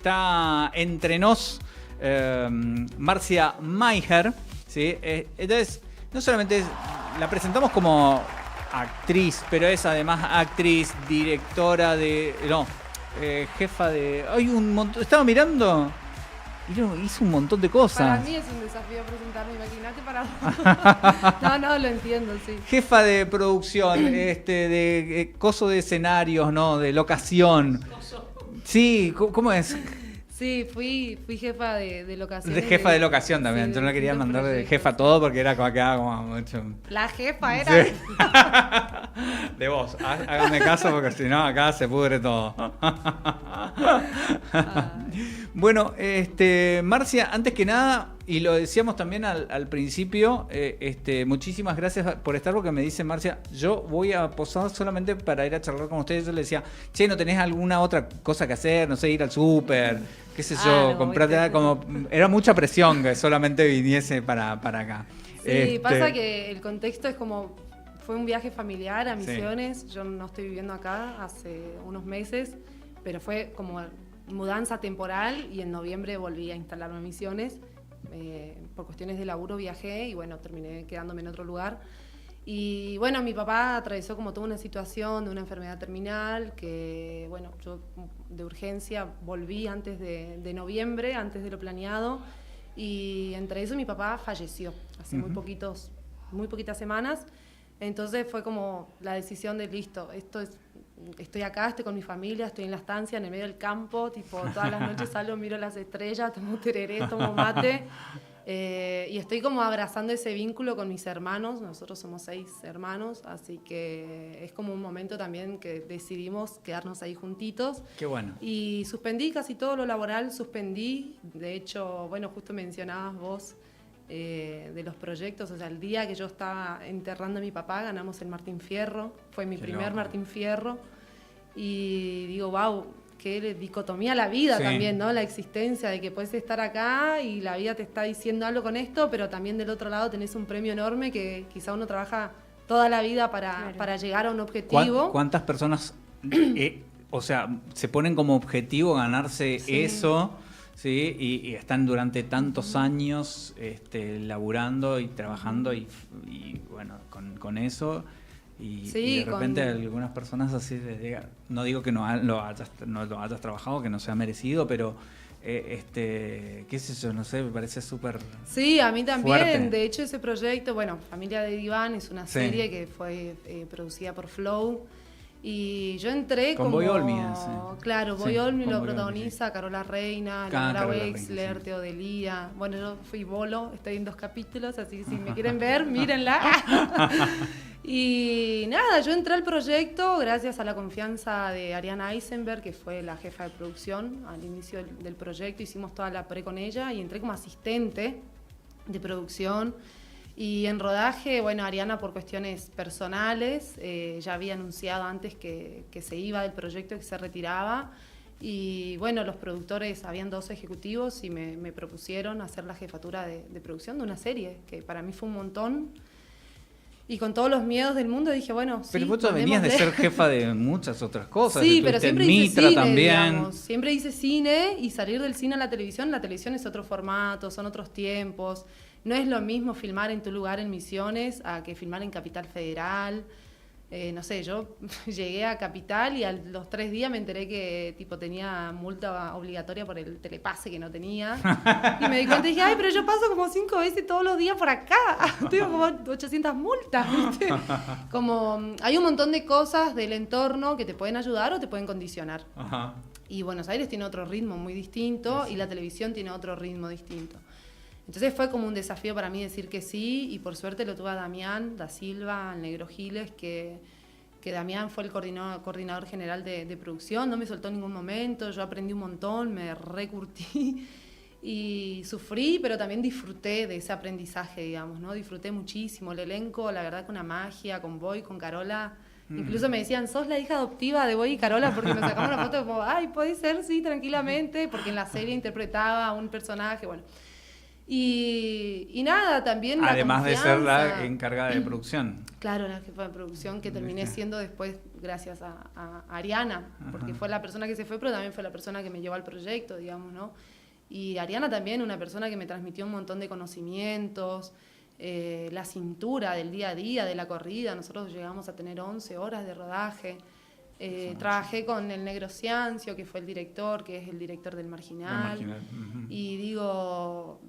está entre nos Marcia Mayer, ¿sí? Entonces, no solamente la presentamos como actriz, pero es además actriz, directora de... No, jefa de... Hay un montón... Estaba mirando... Hizo un montón de cosas. Para mí es un desafío presentarme, imagínate para... No, lo entiendo, sí. Jefa de producción, de coso de escenarios, ¿no? De locación. Sí, ¿cómo es? Sí, fui jefa de locación. De jefa de locación también. Sí, yo no quería mandar de jefa todo porque era como acá como mucho. La jefa era. Sí. De vos, háganme caso porque si no acá se pudre todo. Bueno, Marcia, antes que nada, y lo decíamos también al principio, muchísimas gracias por estar, porque me dice Marcia, yo voy a posar solamente para ir a charlar con ustedes. Yo le decía, che, ¿no tenés alguna otra cosa que hacer? No sé, ir al súper, qué sé yo, no, comprarte como... Era mucha presión que solamente viniese para acá. Sí, pasa que el contexto es como... Fue un viaje familiar a Misiones, sí. Yo no estoy viviendo acá hace unos meses, pero fue como mudanza temporal y en noviembre volví a instalarme en Misiones. Por cuestiones de laburo viajé y bueno, terminé quedándome en otro lugar. Y bueno, mi papá atravesó como toda una situación de una enfermedad terminal que, bueno, yo de urgencia volví antes de noviembre, antes de lo planeado, y entre eso mi papá falleció hace muy poquitas semanas. Entonces fue como la decisión de listo, estoy acá, estoy con mi familia, estoy en la estancia, en el medio del campo, tipo todas las noches salgo, miro las estrellas, tomo tereré, tomo mate, y estoy como abrazando ese vínculo con mis hermanos. Nosotros somos 6 hermanos, así que es como un momento también que decidimos quedarnos ahí juntitos. Qué bueno. Y suspendí casi todo lo laboral, de hecho, bueno, justo mencionabas vos, de los proyectos, o sea, el día que yo estaba enterrando a mi papá ganamos el Martín Fierro, fue mi primer Martín Fierro, y digo, wow, qué dicotomía la vida también, ¿no? La existencia de que puedes estar acá y la vida te está diciendo algo con esto, pero también del otro lado tenés un premio enorme que quizá uno trabaja toda la vida para llegar a un objetivo. ¿Cuántas personas, o sea, se ponen como objetivo ganarse eso? Sí, y están durante tantos años laburando y trabajando y bueno, con eso. Y de repente algunas personas así, no digo que no lo hayas trabajado, que no sea merecido, pero qué sé yo, no sé, me parece súper Sí, a mí también. Fuerte. De hecho, ese proyecto, bueno, Familia de Diván es una serie que fue producida por Flow. Y yo entré con como... Boy Olmi, Claro, Boy Olmi lo protagoniza, Carola Reina, Laura Wexler, sí. Teodelía. Bueno, yo fui Bolo, estoy en 2 capítulos, así que si me quieren ver, mírenla. Y nada, yo entré al proyecto gracias a la confianza de Ariana Eisenberg, que fue la jefa de producción al inicio del proyecto. Hicimos toda la pre con ella y entré como asistente de producción. Y en rodaje, bueno, Ariana por cuestiones personales ya había anunciado antes que se iba del proyecto, que se retiraba. Y bueno, los productores, habían 2 ejecutivos y me propusieron hacer la jefatura de producción de una serie, que para mí fue un montón. Y con todos los miedos del mundo dije, bueno, pero vos venías de ser jefa de muchas otras cosas. Sí, pero siempre hice Mitra cine, también. digamos. Siempre hice cine y salir del cine a la televisión es otro formato, son otros tiempos. No es lo mismo filmar en tu lugar en Misiones a que filmar en Capital Federal. No sé, yo llegué a Capital y a los 3 días me enteré que tipo tenía multa obligatoria por el telepase que no tenía. Y me di cuenta y dije, ay, pero yo paso como 5 veces todos los días por acá. Tengo como 800 multas, ¿viste? Como hay un montón de cosas del entorno que te pueden ayudar o te pueden condicionar. Ajá. Y Buenos Aires tiene otro ritmo muy distinto y la televisión tiene otro ritmo distinto. Entonces fue como un desafío para mí decir que sí, y por suerte lo tuve a Damián da Silva, al Negro Giles, que Damián fue el coordinador general de producción, no me soltó en ningún momento, yo aprendí un montón, me recurtí y sufrí, pero también disfruté de ese aprendizaje, digamos, ¿no? Disfruté muchísimo el elenco, la verdad que una magia, con Boy, con Carola. Incluso me decían, sos la hija adoptiva de Boy y Carola, porque nos sacamos la foto como, ay, puede ser, sí, tranquilamente, porque en la serie interpretaba a un personaje, bueno. Y nada, también además la de ser la encargada de producción. Claro, la jefa de producción, que terminé siendo después gracias a Ariana, porque fue la persona que se fue, pero también fue la persona que me llevó al proyecto, digamos, ¿no? Y Ariana también, una persona que me transmitió un montón de conocimientos, la cintura del día a día, de la corrida. Nosotros llegamos a tener 11 horas de rodaje. Trabajé con el Negro Ciancio, que fue el director, que es el director del Marginal. Y digo,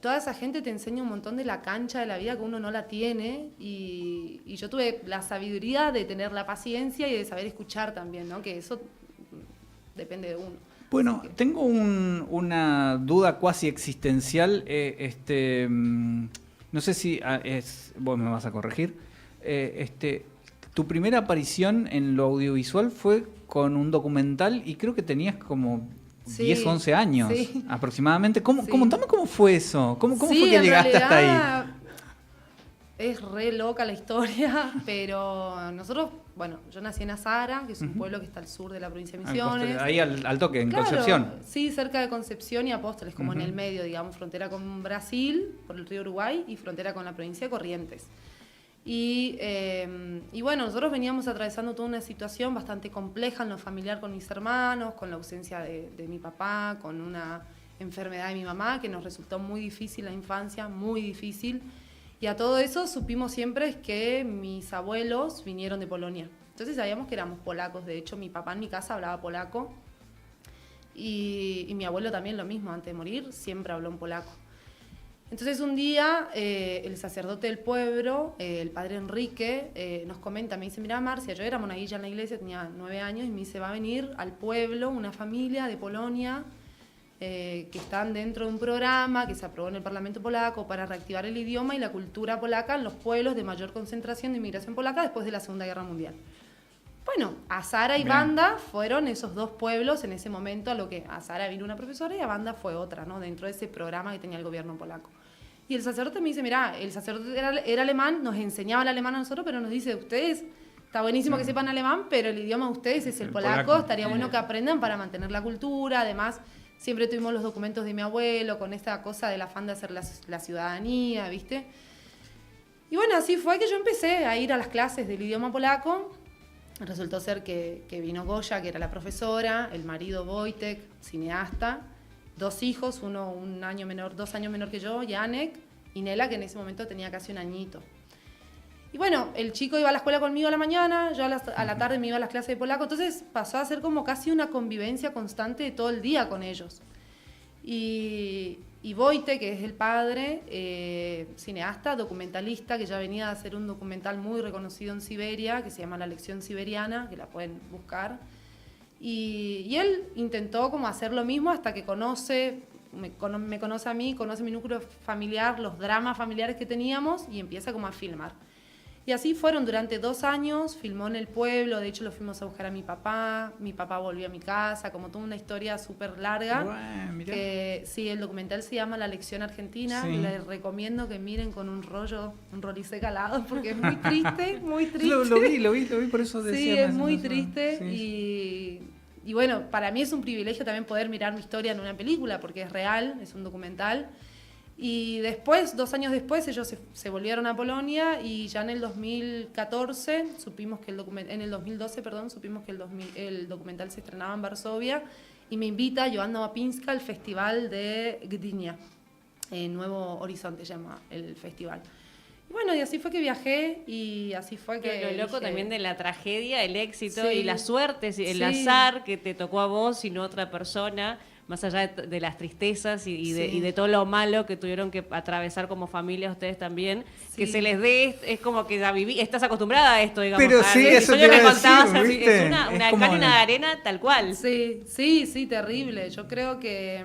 toda esa gente te enseña un montón de la cancha de la vida que uno no la tiene. Y yo tuve la sabiduría de tener la paciencia y de saber escuchar también, ¿no? Que eso depende de uno. Bueno, tengo una duda cuasi existencial. No sé si vos me vas a corregir. Tu primera aparición en lo audiovisual fue con un documental y creo que tenías como 10 o 11 años aproximadamente. Contame cómo fue eso. ¿Cómo fue que llegaste hasta ahí? Es re loca la historia, pero nosotros, bueno, yo nací en Azara, que es un pueblo que está al sur de la provincia de Misiones. Ahí al toque, en claro, Concepción. Sí, cerca de Concepción y Apóstoles, como en el medio, digamos, frontera con Brasil, por el río Uruguay, y frontera con la provincia de Corrientes. Y bueno, nosotros veníamos atravesando toda una situación bastante compleja en lo familiar con mis hermanos, con la ausencia de mi papá, con una enfermedad de mi mamá, que nos resultó muy difícil la infancia, muy difícil. Y a todo eso supimos siempre que mis abuelos vinieron de Polonia. Entonces sabíamos que éramos polacos. De hecho, mi papá en mi casa hablaba polaco. Y mi abuelo también lo mismo, antes de morir, siempre habló en polaco. Entonces un día el sacerdote del pueblo, el padre Enrique, nos comenta, me dice, mirá Marcia, yo era monaguilla en la iglesia, tenía 9 años, y me dice, va a venir al pueblo una familia de Polonia que están dentro de un programa que se aprobó en el Parlamento polaco para reactivar el idioma y la cultura polaca en los pueblos de mayor concentración de inmigración polaca después de la Segunda Guerra Mundial. Bueno, Azara y Banda fueron esos dos pueblos en ese momento, a lo que Azara vino una profesora y a Banda fue otra, ¿no? Dentro de ese programa que tenía el gobierno polaco. Y el sacerdote me dice, mirá, el sacerdote era alemán, nos enseñaba el alemán a nosotros, pero nos dice, ustedes, está buenísimo que sepan alemán, pero el idioma de ustedes es el polaco, estaría bueno que aprendan para mantener la cultura. Además, siempre tuvimos los documentos de mi abuelo con esta cosa del afán de hacer la ciudadanía, ¿viste? Y bueno, así fue que yo empecé a ir a las clases del idioma polaco. Resultó ser que vino Goya, que era la profesora, el marido Wojtek, cineasta, 2 hijos, uno 2 años menor que yo, Janek, y Nela, que en ese momento tenía casi 1 añito. Y bueno, el chico iba a la escuela conmigo a la mañana, yo a la tarde me iba a las clases de polaco, entonces pasó a ser como casi una convivencia constante de todo el día con ellos. Y Wojtek, que es el padre, cineasta, documentalista, que ya venía a hacer un documental muy reconocido en Siberia, que se llama La Lección Siberiana, que la pueden buscar. Y él intentó como hacer lo mismo hasta que me conoce a mí, conoce mi núcleo familiar, los dramas familiares que teníamos, y empieza como a filmar. Y así fueron durante 2 años, filmó en el pueblo, de hecho lo fuimos a buscar a mi papá volvió a mi casa, como toda una historia súper larga. Bueno, que sí, el documental se llama La Lección Argentina, les recomiendo que miren con un rolicé calado, porque es muy triste, muy triste. Lo vi, por eso decía. Sí, es muy triste, sí. Y bueno, para mí es un privilegio también poder mirar mi historia en una película, porque es real, es un documental. Y después, 2 años después, ellos se volvieron a Polonia y ya en el 2014 supimos que en el 2012, perdón, supimos que el documental se estrenaba en Varsovia y me invita Joanna Łapinska al festival de Gdynia, Nuevo Horizonte llama el festival. Y bueno, y así fue que viajé y así fue que... Lo loco también de la tragedia, el éxito y la suerte, el azar que te tocó a vos y no a otra persona, más allá de las tristezas y de todo lo malo que tuvieron que atravesar como familia ustedes también, que se les dé, es como que ya estás acostumbrada a esto, digamos. Pero sí, eso te iba a decir, ¿viste? Es una cámara de arena tal cual. Sí, terrible. Yo creo que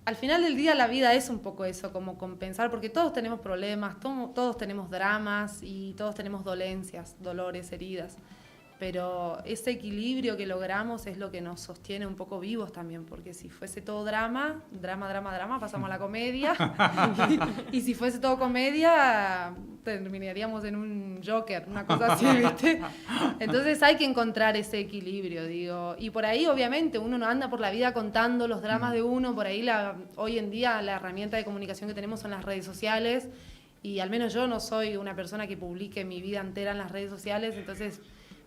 al final del día la vida es un poco eso, como compensar, porque todos tenemos problemas, todos tenemos dramas y todos tenemos dolencias, dolores, heridas. Pero ese equilibrio que logramos es lo que nos sostiene un poco vivos también, porque si fuese todo drama, pasamos a la comedia, y si fuese todo comedia, terminaríamos en un Joker, una cosa así, ¿viste? Entonces hay que encontrar ese equilibrio, digo, y por ahí obviamente uno no anda por la vida contando los dramas de uno, por ahí hoy en día la herramienta de comunicación que tenemos son las redes sociales, y al menos yo no soy una persona que publique mi vida entera en las redes sociales, entonces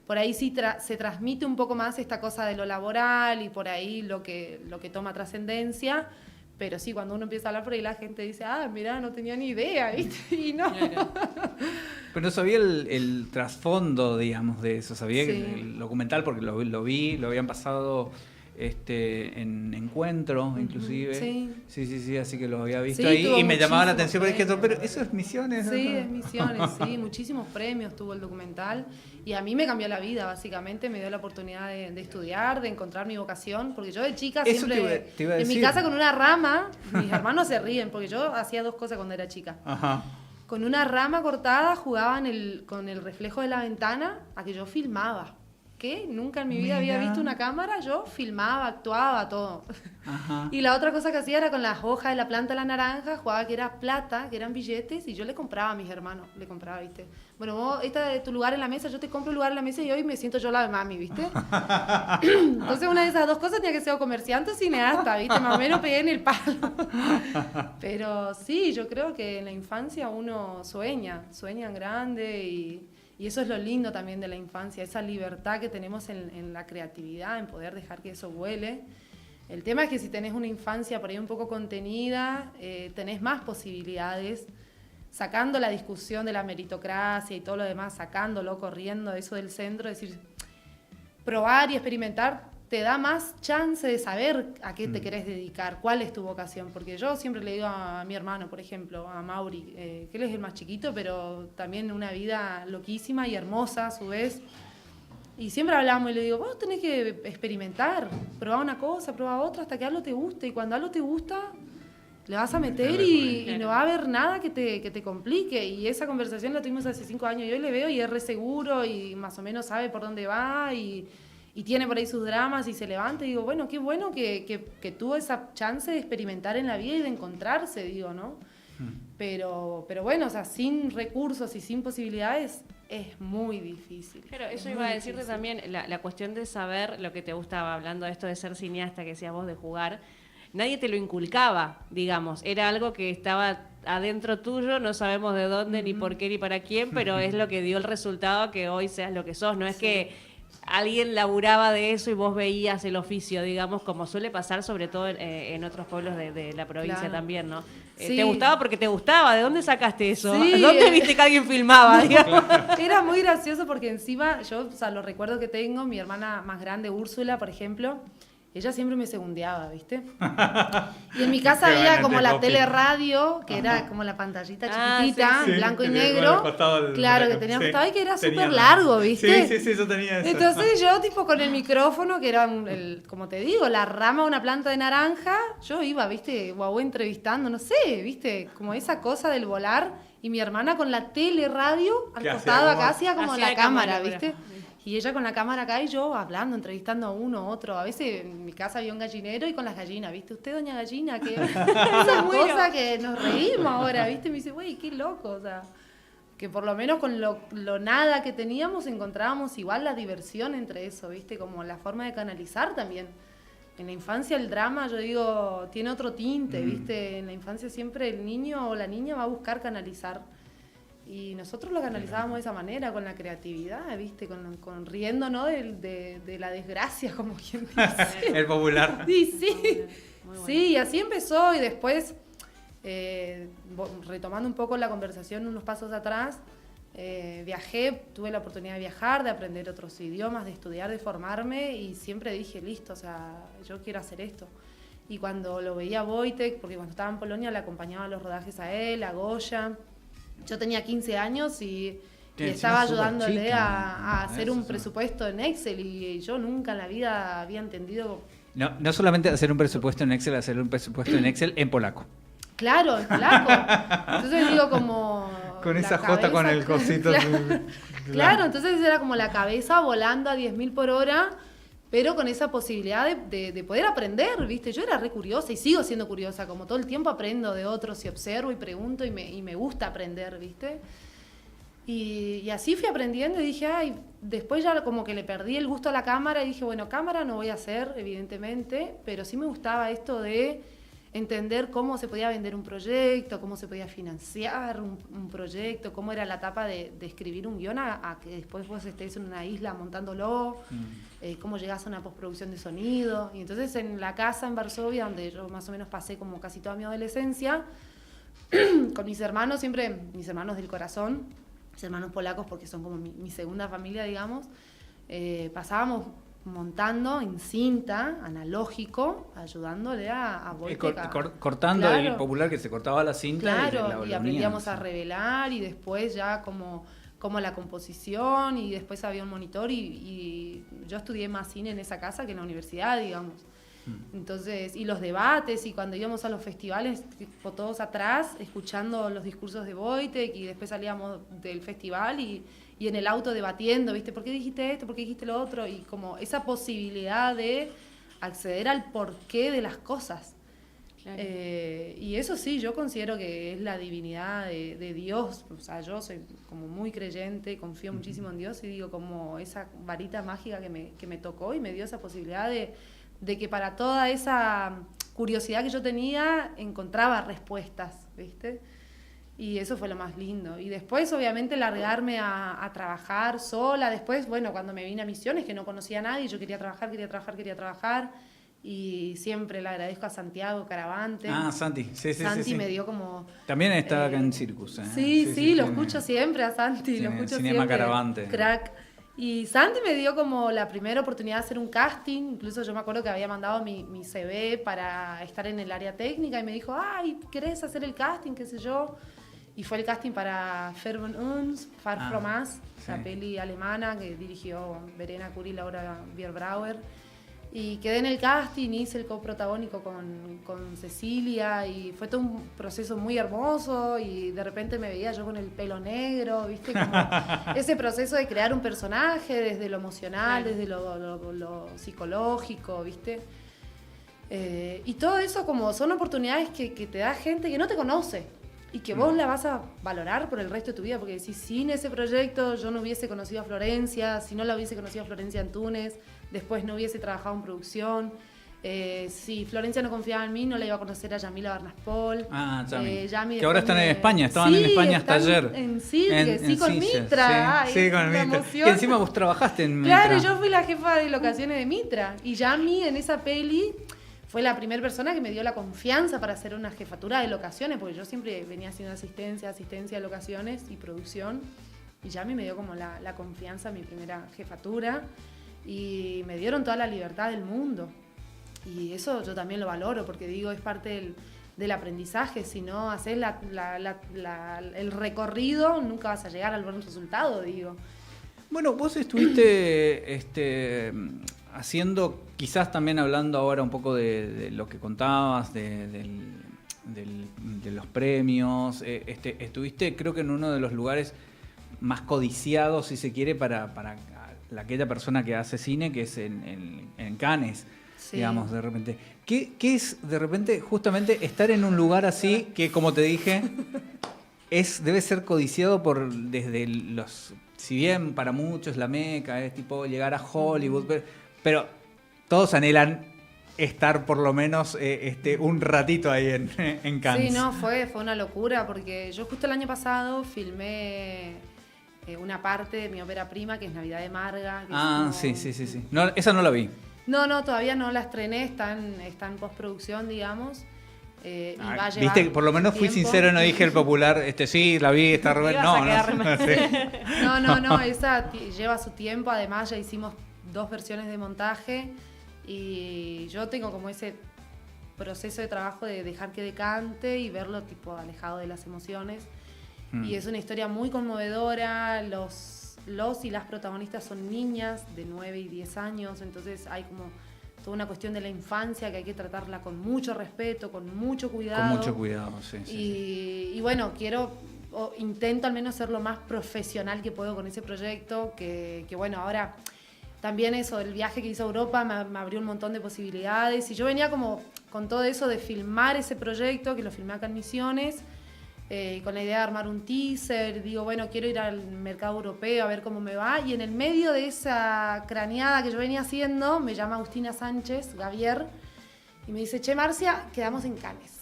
por ahí sí se transmite un poco más esta cosa de lo laboral y por ahí lo que toma trascendencia. Pero sí, cuando uno empieza a hablar por ahí la gente dice, mirá, no tenía ni idea, ¿viste? Y no. Claro. Pero no sabía el trasfondo, digamos, de eso. Sabía Sí. que el documental, porque lo vi, lo habían pasado en Encuentro, inclusive. Sí, así que lo había visto Sí, ahí tuvo y me llamaba la atención, muchísimos pero dije, pero premios. eso es Misiones. ¿no? Sí, es Misiones, sí, muchísimos premios tuvo el documental y a mí me cambió la vida, básicamente, me dio la oportunidad de estudiar, de encontrar mi vocación, porque yo de chica Eso siempre, te iba a en mi decir. casa con una rama, mis hermanos se ríen, porque yo hacía 2 cosas cuando era chica. Ajá. Con una rama cortada jugaba con el reflejo de la ventana a que yo filmaba. ¿Qué? Nunca en mi vida había Mirá. visto una cámara, yo filmaba, actuaba, todo. Ajá. Y la otra cosa que hacía era con las hojas de la planta de la naranja, jugaba que era plata, que eran billetes, y yo le compraba a mis hermanos, le compraba, ¿viste? Bueno, vos, esta es tu lugar en la mesa, yo te compro el lugar en la mesa y hoy me siento yo la de mami, ¿viste? Entonces una de esas 2 cosas tenía que ser o comerciante o cineasta, ¿viste? Más o menos pegué en el palo. Pero sí, yo creo que en la infancia uno sueña en grande y eso es lo lindo también de la infancia, esa libertad que tenemos en la creatividad, en poder dejar que eso vuele. El tema es que si tenés una infancia por ahí un poco contenida, tenés más posibilidades, sacando la discusión de la meritocracia y todo lo demás, sacándolo, corriendo eso del centro, es decir, probar y experimentar te da más chance de saber a qué te querés dedicar, cuál es tu vocación. Porque yo siempre le digo a mi hermano, por ejemplo, a Mauri, que él es el más chiquito, pero también una vida loquísima y hermosa a su vez. Y siempre hablamos y le digo, vos tenés que experimentar, probar una cosa, probar otra, hasta que algo te guste. Y cuando algo te gusta, le vas a meter y no va a haber nada que te complique. Y esa conversación la tuvimos hace 5 años. Yo le veo y es re seguro y más o menos sabe por dónde va y tiene por ahí sus dramas y se levanta y digo, bueno, qué bueno que tuvo esa chance de experimentar en la vida y de encontrarse, digo, ¿no? Pero bueno, o sea, sin recursos y sin posibilidades es muy difícil. Pero eso Es iba muy a decirte difícil. también, la cuestión de saber lo que te gustaba, hablando de esto de ser cineasta, que decías vos, de jugar, nadie te lo inculcaba, digamos, era algo que estaba adentro tuyo, no sabemos de dónde, ni por qué, ni para quién, pero es lo que dio el resultado que hoy seas lo que sos, no es que alguien laburaba de eso y vos veías el oficio, digamos, como suele pasar sobre todo en otros pueblos de la provincia Claro. también, ¿no? Sí. ¿Te gustaba porque te gustaba? ¿De dónde sacaste eso? Sí. ¿Dónde viste que alguien filmaba? Digamos? Era muy gracioso porque encima, yo, o sea, los recuerdos que tengo, mi hermana más grande, Úrsula, por ejemplo, ella siempre me segundeaba, ¿viste? Y en mi casa Qué había buena como la Tecopi. teleradio, que era como la pantallita chiquitita, sí. en blanco y Sí, que tenía negro. al costado del- Claro, que tenía sí. costado y que era Tenía súper la- largo, ¿viste? Sí, yo tenía eso. Entonces yo, tipo, con el micrófono, que era, como te digo, la rama de una planta de naranja, yo iba, ¿viste? Guau, entrevistando, no sé, ¿viste? Como esa cosa del volar. Y mi hermana con la teleradio al Que hacía costado como- acá, hacía como hacía la de cámara, camarógrafa. ¿viste? Y ella con la cámara acá y yo hablando, entrevistando a uno, otro. A veces en mi casa había un gallinero y con las gallinas, ¿viste? Usted, doña gallina, que esa cosa que nos reímos ahora, ¿viste? Me dice, güey, qué loco, o sea, que por lo menos con lo nada que teníamos encontrábamos igual la diversión entre eso, ¿viste? Como la forma de canalizar también. En la infancia el drama, yo digo, tiene otro tinte, ¿viste? En la infancia siempre el niño o la niña va a buscar canalizar. Y nosotros lo canalizábamos de esa manera, con la creatividad, ¿viste? Con riéndonos de la desgracia, como quien dice. El popular. Sí, sí. Muy bueno. Sí, y así empezó y después, retomando un poco la conversación unos pasos atrás, viajé, tuve la oportunidad de viajar, de aprender otros idiomas, de estudiar, de formarme y siempre dije, listo, o sea, yo quiero hacer esto. Y cuando lo veía a Wojtek, porque cuando estaba en Polonia le acompañaba a los rodajes a él, a Goya. Yo tenía 15 años y estaba encima súper ayudándole chica, a hacer eso un sí. presupuesto en Excel y yo nunca en la vida había entendido. No solamente hacer un presupuesto en Excel, hacer un presupuesto en Excel en polaco. Claro, el polaco. Entonces digo como... Con la esa J con el cosito. Claro, entonces era como la cabeza volando a 10.000 por hora, pero con esa posibilidad de poder aprender, ¿viste? Yo era re curiosa y sigo siendo curiosa, como todo el tiempo aprendo de otros y observo y pregunto y me gusta aprender, ¿viste? Y así fui aprendiendo y dije, ay, después ya como que le perdí el gusto a la cámara y dije, bueno, cámara no voy a hacer, evidentemente, pero sí me gustaba esto de entender cómo se podía vender un proyecto, cómo se podía financiar un proyecto, cómo era la etapa de escribir un guión a que después vos estés en una isla montándolo, cómo llegás a una postproducción de sonido. Y entonces en la casa en Varsovia, donde yo más o menos pasé como casi toda mi adolescencia, con mis hermanos, siempre mis hermanos del corazón, mis hermanos polacos porque son como mi segunda familia, digamos, pasábamos montando en cinta, analógico, ayudándole a Wojtek cortando, claro, el popular que se cortaba la cinta. Claro, y aprendíamos a revelar y después ya como la composición y después había un monitor y yo estudié más cine en esa casa que en la universidad, digamos. Entonces, y los debates, y cuando íbamos a los festivales, todos atrás, escuchando los discursos de Wojtek, y después salíamos del festival y en el auto debatiendo, ¿viste? ¿Por qué dijiste esto? ¿Por qué dijiste lo otro? Y como esa posibilidad de acceder al porqué de las cosas. Claro. Y eso sí, yo considero que es la divinidad de Dios. O sea, yo soy como muy creyente, confío muchísimo en Dios y digo como esa varita mágica que me tocó y me dio esa posibilidad de que para toda esa curiosidad que yo tenía encontraba respuestas, ¿viste? Y eso fue lo más lindo. Y después, obviamente, largarme a trabajar sola. Después, bueno, cuando me vine a Misiones, que no conocía a nadie, yo quería trabajar. Y siempre le agradezco a Santiago Caravante. Ah, Santi, sí. Santi me dio como... También está acá en Circus. Sí, lo escucho siempre a Santi, lo escucho Cinema siempre. Caravante. Crack. Y Santi me dio como la primera oportunidad de hacer un casting. Incluso yo me acuerdo que había mandado mi CV para estar en el área técnica y me dijo, ay, ¿querés hacer el casting? Qué sé yo. Y fue el casting para Far From Us, la peli alemana que dirigió Verena Kuri y Laura Bierbrauer. Y quedé en el casting, hice el coprotagónico con Cecilia y fue todo un proceso muy hermoso y de repente me veía yo con el pelo negro, ¿viste? Como ese proceso de crear un personaje desde lo emocional, desde lo psicológico, ¿viste? Y todo eso como son oportunidades que te da gente que no te conoce y que vos la vas a valorar por el resto de tu vida, porque decís, sin ese proyecto yo no hubiese conocido a Florencia, si no la hubiese conocido a Florencia Antunes, después no hubiese trabajado en producción. Si Florencia no confiaba en mí, no la iba a conocer a Yamila Barnaspol. Yami que ahora están en España, estaban en España hasta ayer. En Silke, con Mitra. Sí, con Mitra. Que encima vos trabajaste en Mitra. Claro, yo fui la jefa de locaciones de Mitra. Y Yami en esa peli fue la primera persona que me dio la confianza para hacer una jefatura de locaciones, porque yo siempre venía haciendo asistencia de locaciones y producción. Y Yami me dio como la confianza, mi primera jefatura. Y me dieron toda la libertad del mundo. Y eso yo también lo valoro, porque digo, es parte del aprendizaje. Si no haces el recorrido, nunca vas a llegar al buen resultado, digo. Bueno, vos estuviste haciendo, quizás también hablando ahora un poco de lo que contabas, de los premios. Estuviste, creo que en uno de los lugares más codiciados, si se quiere, para aquella persona que hace cine, que es en Cannes. Sí. Digamos, de repente. ¿Qué es, de repente, justamente estar en un lugar así que, como te dije, debe ser codiciado desde los... Si bien para muchos la meca es tipo llegar a Hollywood, pero todos anhelan estar por lo menos un ratito ahí en Cannes. Sí, no, fue una locura, porque yo justo el año pasado filmé una parte de mi ópera prima, que es Navidad de Marga. Sí. No, esa no la vi. No, todavía no la estrené, está en postproducción, digamos. Y va a viste, por lo menos fui sincero, no dije el popular, sí, la vi, está re... No, esa lleva su tiempo, además ya hicimos 2 versiones de montaje y yo tengo como ese proceso de trabajo de dejar que decante y verlo tipo alejado de las emociones. Y es una historia muy conmovedora, los y las protagonistas son niñas de 9 y 10 años, entonces hay como toda una cuestión de la infancia que hay que tratarla con mucho respeto, con mucho cuidado. Con mucho cuidado, sí. Y bueno, intento al menos ser lo más profesional que puedo con ese proyecto, que bueno, ahora también eso, el viaje que hice a Europa me abrió un montón de posibilidades y yo venía como con todo eso de filmar ese proyecto, que lo filmé acá en Misiones, con la idea de armar un teaser, digo, bueno, quiero ir al mercado europeo a ver cómo me va, y en el medio de esa craneada que yo venía haciendo, me llama Agustina Sánchez, Gavier, Y me dice, che, Marcia, quedamos en Cannes.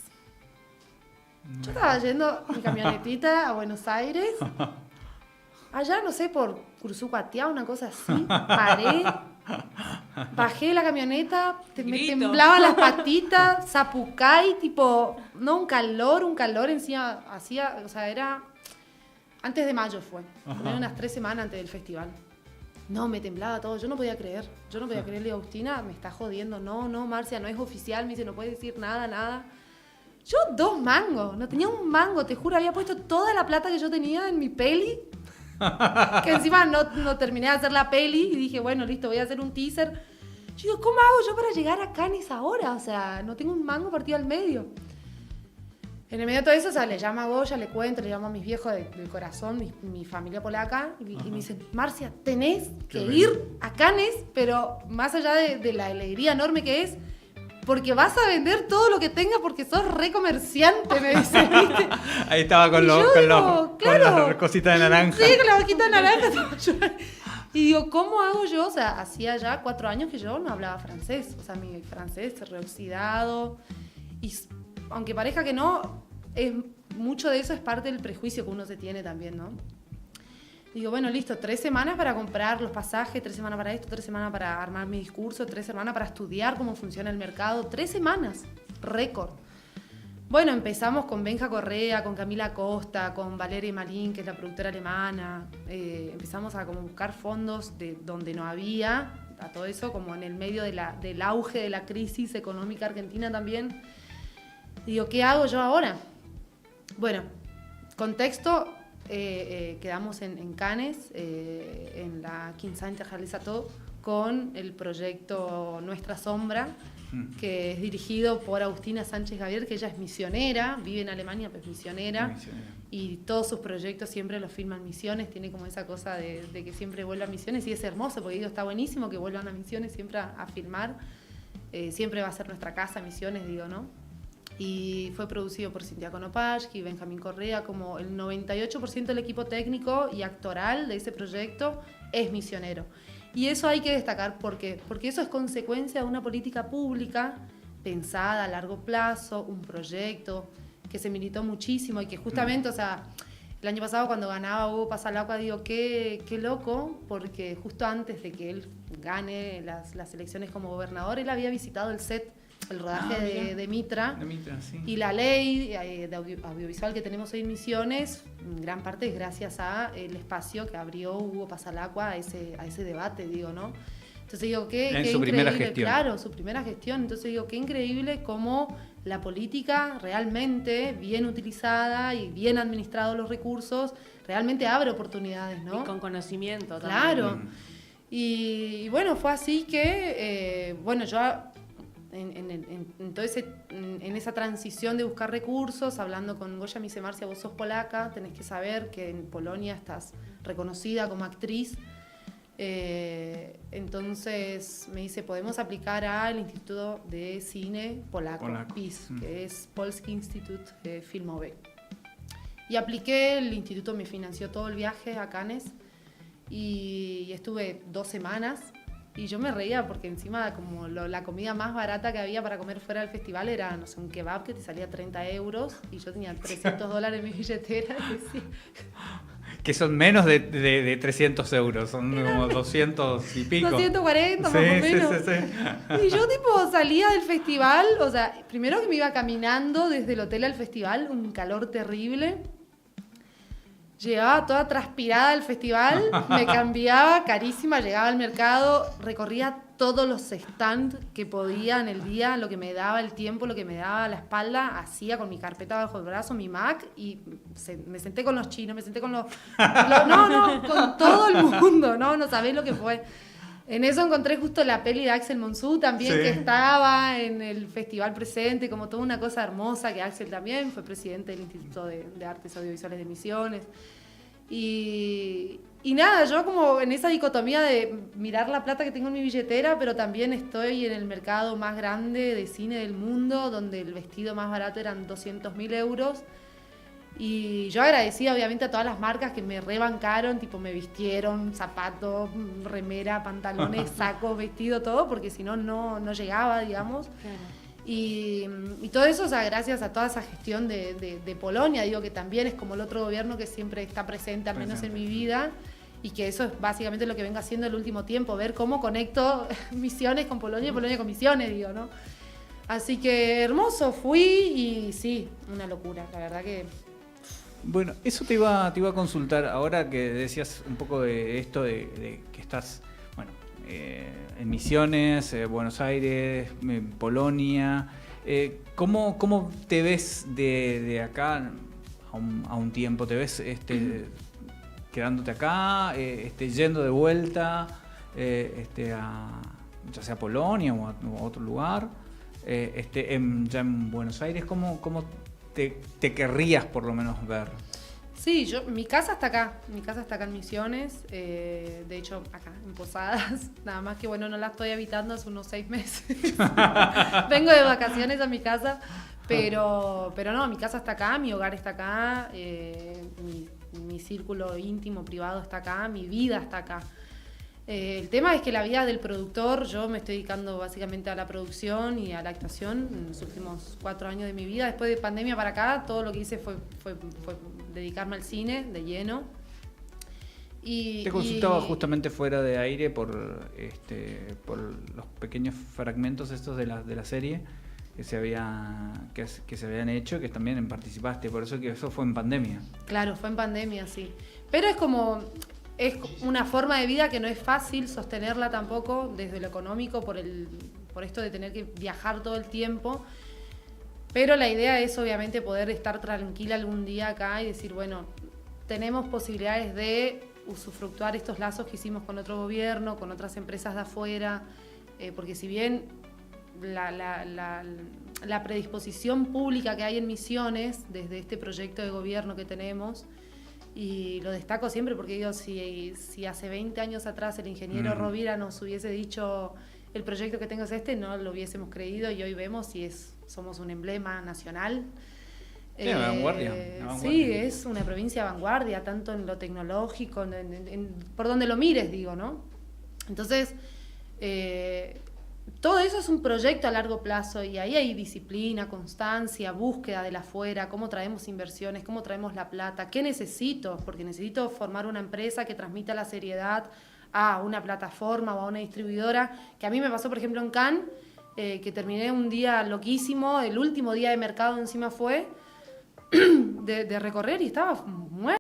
Yo estaba yendo en camionetita a Buenos Aires. Allá, no sé, por Cursucuatiá, una cosa así. Paré, bajé la camioneta, me temblaban las patitas, Zapucay, tipo, no, un calor encima, hacía, o sea, era... Antes de mayo fue, unas 3 semanas antes del festival. No, me temblaba todo, yo no podía creer. Le digo, Agustina, me está jodiendo. No, Marcia, no es oficial, me dice, no puedes decir nada. Yo 2 mangos, no tenía un mango, te juro, había puesto toda la plata que yo tenía en mi peli. Que encima no terminé de hacer la peli y dije, bueno, listo, voy a hacer un teaser. Yo digo, ¿cómo hago yo para llegar a Cannes ahora? O sea, no tengo un mango partido al medio. En el medio de todo eso, o sea, le llamo a Goya, le cuento, le llamo a mis viejos del corazón, mi familia polaca, y me dicen, Marcia, tenés que ir a Cannes, pero más allá de la alegría enorme que es, porque vas a vender todo lo que tengas porque sos re comerciante, me dice, ¿viste? Ahí estaba con las cositas de naranja. Sí, con la boquita de naranja. Y digo, ¿cómo hago yo? O sea, hacía ya 4 años que yo no hablaba francés. O sea, mi francés se reoxidado. Y aunque parezca que no, mucho de eso es parte del prejuicio que uno se tiene también, ¿no? Digo, bueno, listo, 3 semanas para comprar los pasajes, 3 semanas para esto, 3 semanas para armar mi discurso, 3 semanas para estudiar cómo funciona el mercado, 3 semanas, récord. Bueno, empezamos con Benja Correa, con Camila Costa, con Valeria Malin, que es la productora alemana. Empezamos a como buscar fondos de donde no había, a todo eso, como en el medio del auge de la crisis económica argentina también. Digo, ¿qué hago yo ahora? Bueno, contexto, quedamos en Cannes, en la Quinza Interrealizator, con el proyecto Nuestra Sombra, que es dirigido por Agustina Sánchez Javier, que ella es misionera, vive en Alemania, pero es misionera, y todos sus proyectos siempre los filman Misiones, tiene como esa cosa de que siempre vuelve a Misiones, y es hermoso, porque digo, está buenísimo que vuelvan a Misiones siempre a filmar, siempre va a ser nuestra casa Misiones, digo, ¿no? Y fue producido por Cintia Konopashki, Benjamín Correa, como el 98% del equipo técnico y actoral de ese proyecto es misionero. Y eso hay que destacar, ¿por qué? Porque eso es consecuencia de una política pública pensada a largo plazo, un proyecto que se militó muchísimo y que justamente, o sea, el año pasado cuando ganaba Hugo Pasalacqua, digo, qué loco, porque justo antes de que él gane las elecciones como gobernador, él había visitado el set, el rodaje de Mitra, sí. Y la ley de audiovisual que tenemos hoy en Misiones, en gran parte es gracias a el espacio que abrió Hugo Pasalacqua a ese debate, digo, ¿no? Entonces digo, qué su increíble, primera gestión. Claro, su primera gestión. Entonces digo, qué increíble cómo la política realmente bien utilizada y bien administrados los recursos, realmente abre oportunidades, ¿no? Y con conocimiento también. Claro. Y bueno, fue así que, bueno, yo en esa transición de buscar recursos, hablando con Goya, me dice, Marcia, vos sos polaca, tenés que saber que en Polonia estás reconocida como actriz. Entonces me dice, podemos aplicar al Instituto de Cine Polaco. PIS, que es Polski Instytut Filmowy. Y apliqué, el instituto me financió todo el viaje a Cannes y estuve 2 semanas. Y yo me reía porque encima como la comida más barata que había para comer fuera del festival era, no sé, un kebab que te salía 30 euros y yo tenía $300 en mi billetera. Y decía... Que son menos de 300 euros, son como 200 y pico. 240 más o menos. Sí. Y yo tipo salía del festival, o sea, primero que me iba caminando desde el hotel al festival, un calor terrible. Llegaba toda transpirada al festival, me cambiaba carísima, llegaba al mercado, recorría todos los stands que podía en el día, lo que me daba el tiempo, lo que me daba la espalda, hacía con mi carpeta bajo el brazo, mi Mac, y me senté con los chinos, me senté con con todo el mundo, no sabés lo que fue. En eso encontré justo la peli de Axel Monzú también, que estaba en el festival presente, como toda una cosa hermosa, que Axel también fue presidente del Instituto de Artes Audiovisuales de Misiones. Y nada, yo como en esa dicotomía de mirar la plata que tengo en mi billetera, pero también estoy en el mercado más grande de cine del mundo, donde el vestido más barato eran 200.000 euros. Y yo agradecía obviamente a todas las marcas que me rebancaron, tipo me vistieron, zapatos, remera, pantalones, sacos, vestido, todo, porque si no llegaba, digamos. Claro. Y todo eso, o sea, gracias a toda esa gestión de Polonia, digo que también es como el otro gobierno que siempre está presente, al menos en mi vida, y que eso es básicamente lo que vengo haciendo el último tiempo, ver cómo conecto Misiones con Polonia y Polonia con Misiones, digo, ¿no? Así que hermoso, fui y sí, una locura, la verdad que... Bueno, eso te iba a consultar ahora que decías un poco de esto de que estás, bueno, en Misiones, Buenos Aires, Polonia. ¿Cómo te ves de acá a un tiempo? ¿Te ves quedándote acá, yendo de vuelta ya sea a Polonia o a otro lugar? Ya en Buenos Aires, ¿cómo te querrías por lo menos ver? Sí, mi casa está acá en Misiones, de hecho acá en Posadas, nada más que bueno, no la estoy habitando hace unos 6 meses. Vengo de vacaciones a mi casa, pero no, mi casa está acá, mi hogar está acá, mi círculo íntimo, privado está acá, mi vida está acá. El tema es que la vida del productor, yo me estoy dedicando básicamente a la producción y a la actuación en los últimos 4 años de mi vida. Después de pandemia para acá, todo lo que hice fue dedicarme al cine de lleno. Te consultaba justamente fuera de aire por los pequeños fragmentos estos de la serie que se habían hecho, que también participaste, por eso que eso fue en pandemia. Claro, fue en pandemia, sí. Pero es una forma de vida que no es fácil sostenerla tampoco desde lo económico por esto de tener que viajar todo el tiempo. Pero la idea es obviamente poder estar tranquila algún día acá y decir, bueno, tenemos posibilidades de usufructuar estos lazos que hicimos con otro gobierno, con otras empresas de afuera, porque si bien la predisposición pública que hay en Misiones, desde este proyecto de gobierno que tenemos, y lo destaco siempre porque digo, si hace 20 años atrás el ingeniero Rovira nos hubiese dicho el proyecto que tengo es no lo hubiésemos creído, y hoy vemos y somos un emblema nacional. Sí, vanguardia. Sí, es una provincia vanguardia, tanto en lo tecnológico, por donde lo mires, digo, ¿no? Entonces, todo eso es un proyecto a largo plazo y ahí hay disciplina, constancia, búsqueda del afuera, cómo traemos inversiones, cómo traemos la plata, qué necesito, porque necesito formar una empresa que transmita la seriedad a una plataforma o a una distribuidora, que a mí me pasó, por ejemplo, en Cannes, que terminé un día loquísimo, el último día de mercado encima fue, de recorrer y estaba muerto.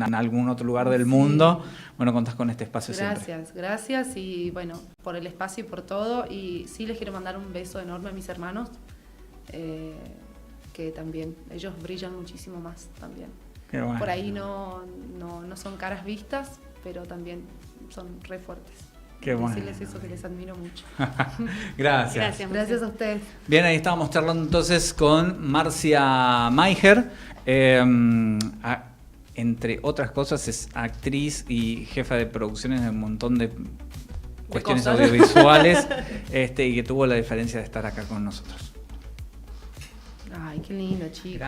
en algún otro lugar del Sí. mundo, bueno, contás con este espacio siempre. Gracias y bueno, por el espacio y por todo. Y sí les quiero mandar un beso enorme a mis hermanos, que también, ellos brillan muchísimo más también. Qué bueno. Por ahí no son caras vistas, pero también son re fuertes. Qué bueno. Decirles eso, que les admiro mucho. Gracias. Gracias a ustedes. Bien, ahí estábamos charlando entonces con Marcia Maiger. Entre otras cosas, es actriz y jefa de producciones de un montón de cuestiones cosas. audiovisuales y que tuvo la diferencia de estar acá con nosotros. Ay, qué lindo, chicos.